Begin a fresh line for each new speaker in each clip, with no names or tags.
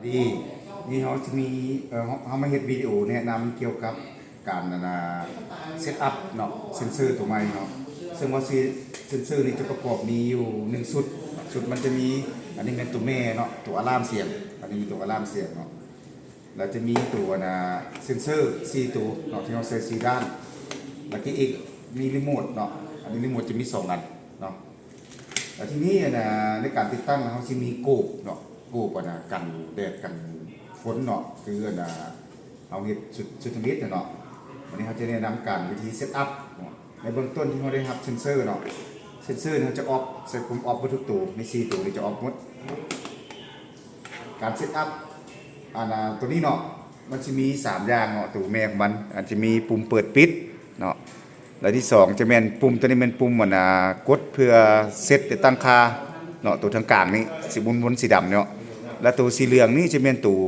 ดีนี่เขาจะมีเขามาเฮ็ดวิดีโอแนะนำเกี่ยวกับการเซตอัพเนาะเซนเซอร์ตัวใหม่เนาะซึ่งว่าเซนเซอร์นี่จะประกอบมีอยู่1 ชุดมันจะมีอันนี้เป็นตัวแม่เนาะตัวอะลามเสียงอันนี้มีตัวอะลามเสียงเนาะแล้วจะมีตัวเซนเซอร์4ตัวเนาะที่เราใส่4ด้านแล้วก็อีกมีรีโมทเนาะอันนี้รีโมทจะมี2 อันเนาะแล้วที่นี่ในการติดตั้งเขาจะมีโกบเนาะโกบกันแดดกันฝนเนาะคือเอาเฮ็ดชุดทมิตเนาะวันนี้เขาจะแนะนำการวิธีเซตอัพในเบื้องต้นที่เขาได้รับเซนเซอร์เนาะเซนเซอร์เขาจะออฟใส่ปุ่มออฟไว้ทุกตัวใน4 ตัวนี้จะออฟหมดการเซตอัพตัวนี้เนาะมันจะมี3 อย่างเนาะตัวแม่ของมันอาจจะมีปุ่มเปิดปิดเนาะแล้วที่2จะเป็นปุ่มตัวนี้เป็นปุ่มกดเพื่อเซตตั้งค่าเนาะตัวทางกลางนี้สีบนสีดำเนาะและตัวสีเหลืองนี่จะเป็นตัว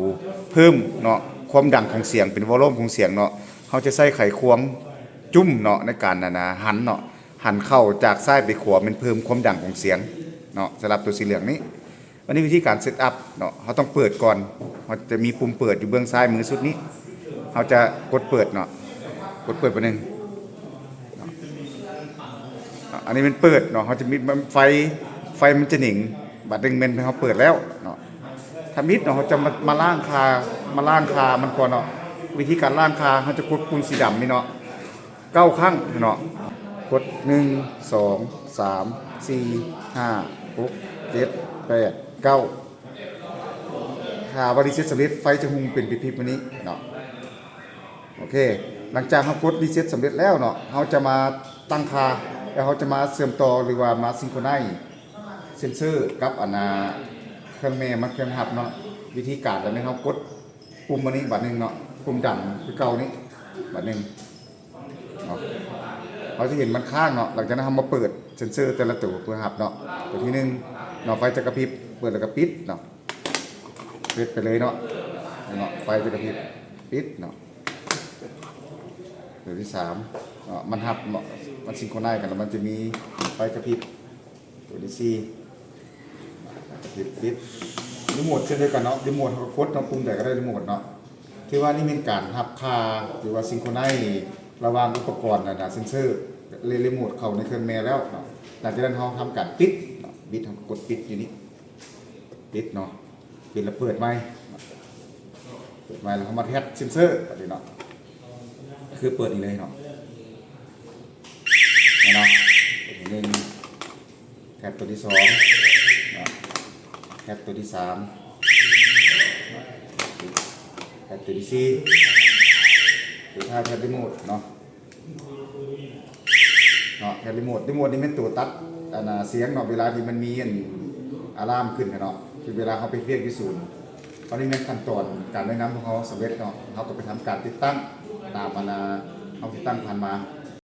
เพิ่มเนาะความดังของเสียงเป็นวอลลุ่มของเสียงเนาะเขาจะใส่ไขควงจุ่มเนาะในการหันเนาะหันเข้าจากซ้ายไปขวาเป็นเพิ่มความดังของเสียงเนาะสำหรับตัวสีเหลืองนี้วันนี้วิธีการเซตอัพเนาะเขาต้องเปิดก่อนเขาจะมีปุ่มเปิดอยู่เบื้องซ้ายมือสุดนี้เขาจะกดเปิดเนาะกดเปิดไปหนึ่งอันนี้เป็นเปิดเนาะเขาจะมีไฟมันจะหนิงบัดดึงเมนเขาเปิดแล้วเนาะถ้ามิดเนาะเขาจะมาล่างคามันก่อนเนาะวิธีการล่างคาเขาจะกดปุ่มสีดำนี่เนาะ9 ครั้งเนาะกด1 2 3 4 5 6 7 8 9บริเซ็ตสำเร็จไฟจะหุงเป็นปิดๆวันนี้เนาะโอเคหลังจากเขากดรีเซ็ตสำเร็จแล้วเนาะเขาจะมาตั้งค่าแล้วเขาจะมาเชื่อมต่อหรือว่ามาซิงโครไนซ์เซนเซอร์กับเครื่องแม่มาเครื่องหับเนาะวิธีการแบบนี้เขากดปุ่มอันนี้บัดนึงเนาะปุ่มดำคือเก่านี้บัดนึงเนาะเขาจะเห็นมันข้างเนาะหลังจากนั้นเขามาเปิดเซนเซอร์แต่ละตัวเพื่อหับเนาะตัวที่1เนาะไฟจะกระพริบเปิดแล้วก็ปิดเนาะปิดไปเลยเนาะไฟจะกระพริบปิดเนาะตัวที่3เนาะมันหับเนาะมันซิงโครไนซ์กันแล้วมันจะมีไฟกระพริบตัวที่4ปิดรีโมทเช่นเดียวกันเนาะรีโมทเขากดเนาะปุ่มใดก็ได้รีโมทเนาะที่ว่านี่เป็นการหับค่าหรือว่าซิงโครไนซ์ระหว่างอุปกรณ์เซนเซอร์รีโมทเข้าในเครื่องแม่แล้วเนาะหลังจากนั้นเขาทำการปิดเนาะปิดกดปิดอยู่นี่ปิดเนาะปิดแล้วเปิดไมค์แล้วเขามาแทสเซนเซอร์แบบนี้เนาะคือเปิดนี่เลยเนาะตัวที่1แท็บตัวที่2แท็บตัวที่3แท็บตัวที่4ตัวท้ายแท็บรีโมทเนาะแท็บรีโมทนี่เป็นตัวตัดเสียงเนาะเวลาที่มันมีอะลามขึ้นเนาะคือเวลาเขาไปเรียกที่ศูนย์ตอนนี้ในขั้นตอนการแนะนำของเขาสำเร็จเนาะเขาต้องไปทำการติดตั้งตามเขาติดตั้งผ่านมา